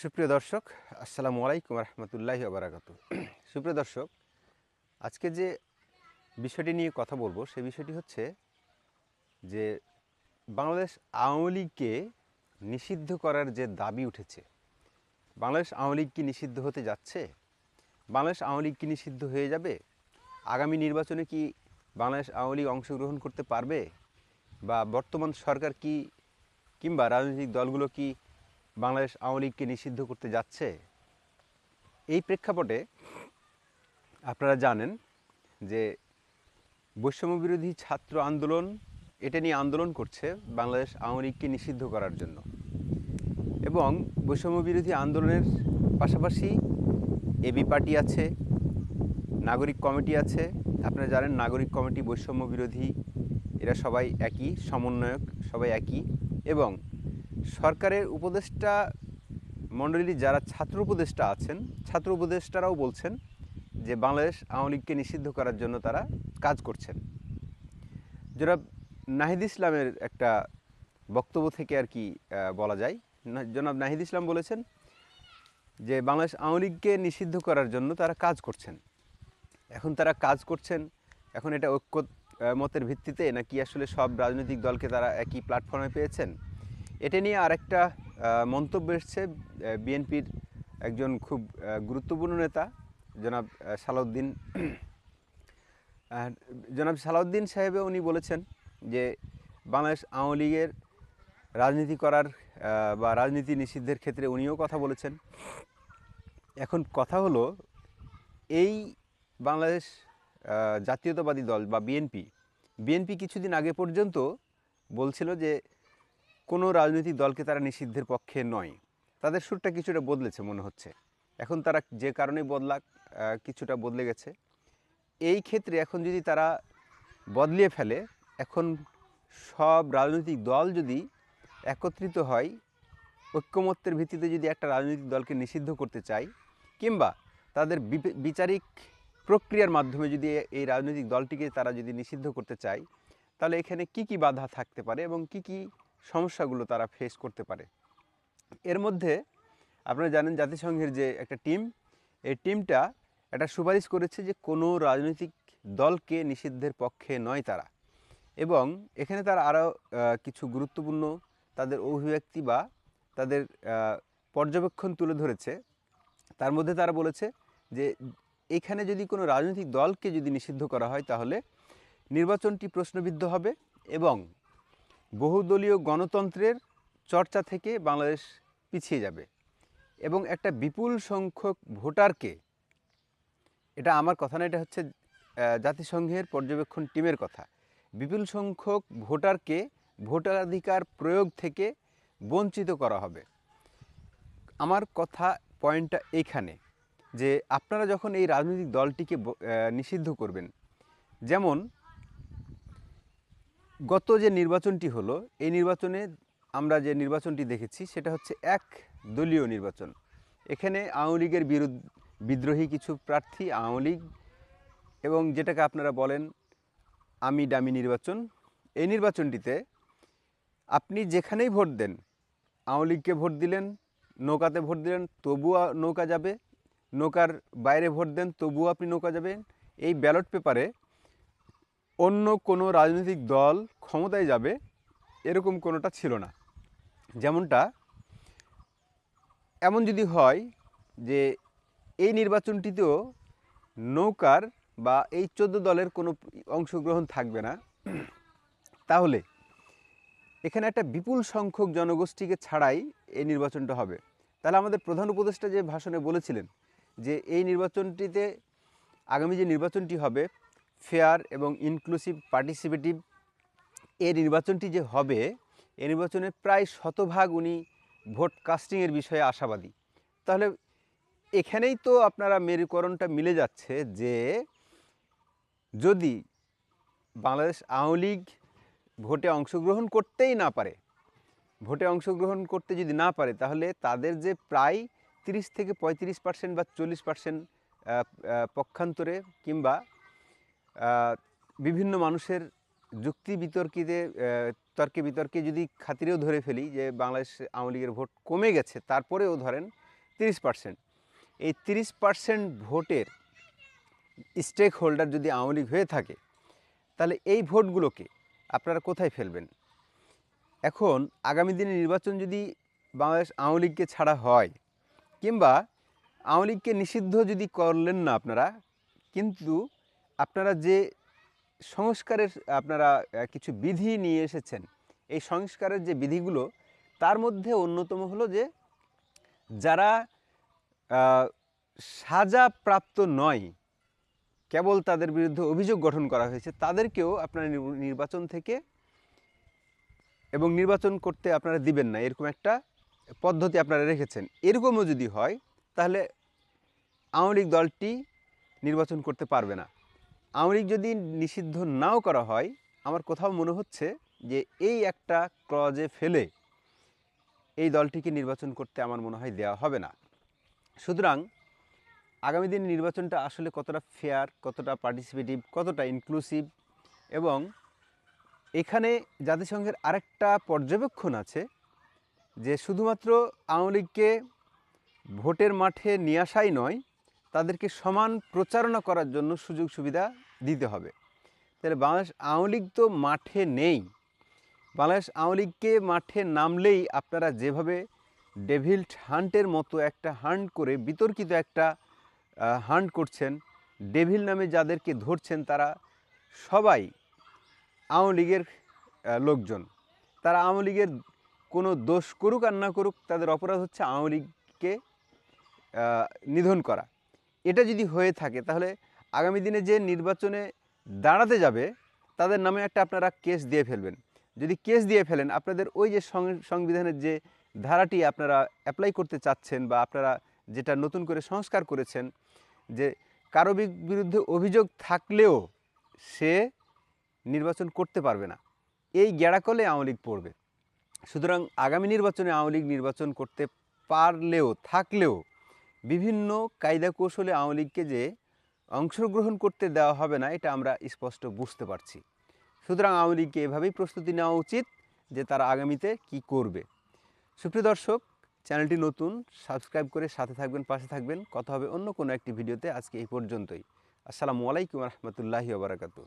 সুপ্রিয় দর্শক, আসসালামু আলাইকুম রহমতুল্লাহি ওয়া বারাকাতুহু। সুপ্রিয় দর্শক, আজকে যে বিষয়টি নিয়ে কথা বলবো সেই বিষয়টি হচ্ছে যে বাংলাদেশ আওয়ামী লীগকে নিষিদ্ধ করার যে দাবি উঠেছে, বাংলাদেশ আওয়ামী লীগ কি নিষিদ্ধ হতে যাচ্ছে? বাংলাদেশ আওয়ামী লীগ কি নিষিদ্ধ হয়ে যাবে? আগামী নির্বাচনে কি বাংলাদেশ আওয়ামী লীগ অংশগ্রহণ করতে পারবে? বা বর্তমান সরকার কি কিংবা রাজনৈতিক দলগুলো কি বাংলাদেশ আওয়ামী লীগকে নিষিদ্ধ করতে যাচ্ছে? এই প্রেক্ষাপটে আপনারা জানেন যে বৈষম্য বিরোধী ছাত্র আন্দোলন এটা নিয়ে আন্দোলন করছে বাংলাদেশ আওয়ামী লীগকে নিষিদ্ধ করার জন্য, এবং বৈষম্য বিরোধী আন্দোলনের পাশাপাশি এবি পার্টি আছে, নাগরিক কমিটি আছে। আপনারা জানেন নাগরিক কমিটি, বৈষম্য বিরোধী, এরা সবাই একই, সমন্বয়ক সবাই একই। এবং সরকারের উপদেষ্টা মণ্ডলী যারা ছাত্র উপদেষ্টা আছেন, ছাত্র উপদেষ্টারাও বলছেন যে বাংলাদেশ আওয়ামী লীগকে নিষিদ্ধ করার জন্য তারা কাজ করছেন। জনাব নাহিদ ইসলামের একটা বক্তব্য থেকে আর কি বলা যায়, জনাব নাহিদ ইসলাম বলেছেন যে বাংলাদেশ আওয়ামী লীগকে নিষিদ্ধ করার জন্য তারা কাজ করছেন। এখন তারা কাজ করছেন, এখন এটা ঐক্য মতের ভিত্তিতে নাকি আসলে সব রাজনৈতিক দলকে তারা একই প্ল্যাটফর্মে পেয়েছেন? এটা নিয়ে আরেকটা মন্তব্য এসছে বিএনপির একজন খুব গুরুত্বপূর্ণ নেতা জনাব সালাউদ্দিন জনাব সালাউদ্দিন সাহেবে উনি বলেছেন যে বাংলাদেশ আওয়ামী লীগের রাজনীতি করার বা রাজনীতি নিষিদ্ধের ক্ষেত্রে উনিও কথা বলেছেন। এখন কথা হলো, এই বাংলাদেশ জাতীয়তাবাদী দল বা বিএনপি কিছুদিন আগে পর্যন্ত বলছিল যে কোনো রাজনৈতিক দলকে তারা নিষিদ্ধের পক্ষে নয়। তাদের সুরটা কিছুটা বদলেছে মনে হচ্ছে। এখন তারা যে কারণে কিছুটা বদলে গেছে। এই ক্ষেত্রে এখন যদি তারা বদলিয়ে ফেলে, এখন সব রাজনৈতিক দল যদি একত্রিত হয়, ঐক্যমত্যের ভিত্তিতে যদি একটা রাজনৈতিক দলকে নিষিদ্ধ করতে চায়, কিংবা তাদের বিচারিক প্রক্রিয়ার মাধ্যমে যদি এই রাজনৈতিক দলটিকে তারা যদি নিষিদ্ধ করতে চায়, তাহলে এখানে কি কি বাধা থাকতে পারে এবং কি কি সমস্যাগুলো তারা ফেস করতে পারে। এর মধ্যে আপনারা জানেন জাতিসংঘের যে একটা টিম, এই টিমটা একটা সুপারিশ করেছে যে কোনো রাজনৈতিক দলকে নিষিদ্ধের পক্ষে নয় তারা। এবং এখানে তারা আরও কিছু গুরুত্বপূর্ণ তাদের অভিব্যক্তি বা তাদের পর্যবেক্ষণ তুলে ধরেছে। তার মধ্যে তারা বলেছে যে এখানে যদি কোনো রাজনৈতিক দলকে যদি নিষিদ্ধ করা হয়, তাহলে নির্বাচনটি প্রশ্নবিদ্ধ হবে এবং বহুদলীয় গণতন্ত্রের চর্চা থেকে বাংলাদেশ পিছিয়ে যাবে, এবং একটা বিপুল সংখ্যক ভোটারকে, এটা আমার কথা না, এটা হচ্ছে জাতিসংঘের পর্যবেক্ষণ টিমের কথা, বিপুল সংখ্যক ভোটারকে ভোটাধিকার প্রয়োগ থেকে বঞ্চিত করা হবে। আমার কথা পয়েন্টটা এইখানে যে আপনারা যখন এই রাজনৈতিক দলটিকে নিষিদ্ধ করবেন, যেমন গত যে নির্বাচনটি হলো, এই নির্বাচনে আমরা যে নির্বাচনটি দেখেছি সেটা হচ্ছে এক দলীয় নির্বাচন। এখানে আওয়ামী লীগের বিদ্রোহী কিছু প্রার্থী, আওয়ামী লীগ, এবং যেটাকে আপনারা বলেন আমি ডামি নির্বাচন, এই নির্বাচনটিতে আপনি যেখানেই ভোট দেন, আওয়ামী লীগকে ভোট দিলেন, নৌকাতে ভোট দিলেন, তবুও নৌকা যাবে, নৌকার বাইরে ভোট দেন তবুও আপনি নৌকা যাবেন। এই ব্যালট পেপারে অন্য কোনো রাজনৈতিক দল ক্ষমতায় যাবে এরকম কোনোটা ছিল না। যেমনটা এমন যদি হয় যে এই নির্বাচনটিতেও নৌকার বা এই 14 দলের কোনো অংশগ্রহণ থাকবে না, তাহলে এখানে একটা বিপুল সংখ্যক জনগোষ্ঠীকে ছাড়াই এই নির্বাচনটা হবে। তাহলে আমাদের প্রধান উপদেষ্টা যে ভাষণে বলেছিলেন যে এই নির্বাচনটিতে, আগামী যে নির্বাচনটি হবে ফেয়ার এবং ইনক্লুসিভ পার্টিসিপেটিভ, এই নির্বাচনটি যে হবে, এই নির্বাচনে প্রায় শতভাগ উনি ভোট কাস্টিংয়ের বিষয়ে আশাবাদী। তাহলে এখানেই তো আপনারা মেরুকরণটা মিলে যাচ্ছে যে যদি বাংলাদেশ আওয়ামী লীগ ভোটে অংশগ্রহণ করতেই না পারে, ভোটে অংশগ্রহণ করতে যদি না পারে, তাহলে তাদের যে প্রায় 30 থেকে 35% বা 40% পক্ষান্তরে কিংবা বিভিন্ন মানুষের যুক্তি তর্কে বিতর্কে যদি খাতিরেও ধরে ফেলি যে বাংলাদেশ আওয়ামী লীগের ভোট কমে গেছে, তারপরেও ধরেন 30%। এই 30% ভোটের স্টেক হোল্ডার যদি আওয়ামী লীগ হয়ে থাকে, তাহলে এই ভোটগুলোকে আপনারা কোথায় ফেলবেন? এখন আগামী দিনে নির্বাচন যদি বাংলাদেশ আওয়ামী লীগকে ছাড়া হয়, কিংবা আওয়ামী লীগকে নিষিদ্ধ যদি করলেন না আপনারা, কিন্তু আপনারা যে সংস্কারের আপনারা কিছু বিধি নিয়ে এসেছেন, এই সংস্কারের যে বিধিগুলো, তার মধ্যে অন্যতম হলো যে যারা সাজাপ্রাপ্ত নয়, কেবল তাদের বিরুদ্ধে অভিযোগ গঠন করা হয়েছে, তাদেরকেও আপনারা নির্বাচন থেকে এবং নির্বাচন করতে আপনারা দিবেন না, এরকম একটা পদ্ধতি আপনারা রেখেছেন। এরকমও যদি হয়, তাহলে আওয়ামী লীগ দলটি নির্বাচন করতে পারবে না। আওয়ামী লীগ যদি নিষিদ্ধ নাও করা হয়, আমার কোথাও মনে হচ্ছে যে এই একটা ক্লজে ফেলে এই দলটিকে নির্বাচন করতে আমার মনে হয় দেওয়া হবে না। সুতরাং আগামী দিন নির্বাচনটা আসলে কতটা ফেয়ার, কতটা পার্টিসিপেটিভ, কতটা ইনক্লুসিভ, এবং এখানে জাতিসংঘের আরেকটা পর্যবেক্ষণ আছে যে শুধুমাত্র আওয়ামী লীগকে ভোটের মাঠে নিয়ে আসাই নয়, তাদেরকে সমান প্রচারণা করার জন্য সুযোগ সুবিধা দিতে হবে। তাহলে বাংলাদেশ আওয়ামী লীগ তো মাঠে নেই। বাংলাদেশ আওয়ামী লীগকে মাঠে নামলেই আপনারা যেভাবে ডেভিল হান্টের মতো একটা হান্ট করে, বিতর্কিত একটা হান্ট করছেন, ডেভিল নামে যাদেরকে ধরছেন, তারা সবাই আওয়ামী লীগের লোকজন। তারা আওয়ামী লীগের কোনো দোষ করুক আর না করুক, তাদের অপরাধ হচ্ছে আওয়ামী লীগকে নিধন করা। এটা যদি হয়ে থাকে, তাহলে আগামী দিনে যে নির্বাচনে দাঁড়াতে যাবে, তাদের নামে একটা আপনারা কেস দিয়ে ফেলবেন। যদি কেস দিয়ে ফেলেন, আপনাদের ওই যে সংবিধানের যে ধারাটি আপনারা অ্যাপ্লাই করতে চাচ্ছেন, বা আপনারা যেটা নতুন করে সংস্কার করেছেন, যে কারো বিরুদ্ধে অভিযোগ থাকলেও সে নির্বাচন করতে পারবে না, এই গ্যাড়াকলে আওয়ামী লীগ পড়বে। সুতরাং আগামী নির্বাচনে আওয়ামী লীগ নির্বাচন করতে পারলেও থাকলেও বিভিন্ন কায়দা কৌশলে আওয়ামী লীগকে যে অংশগ্রহণ করতে দেওয়া হবে না, এটা আমরা স্পষ্ট বুঝতে পারছি। সুতরাং আওয়ামী লীগকে এভাবেই প্রস্তুতি নেওয়া উচিত যে তারা আগামীতে কি করবে। সুপ্রিয় দর্শক, চ্যানেলটি নতুন, সাবস্ক্রাইব করে সাথে থাকবেন, পাশে থাকবেন। কথা হবে অন্য কোনো একটি ভিডিওতে। আজকে এই পর্যন্তই। আসসালামু আলাইকুম রহমতুল্লাহি ওয়া বারাকাতুহু।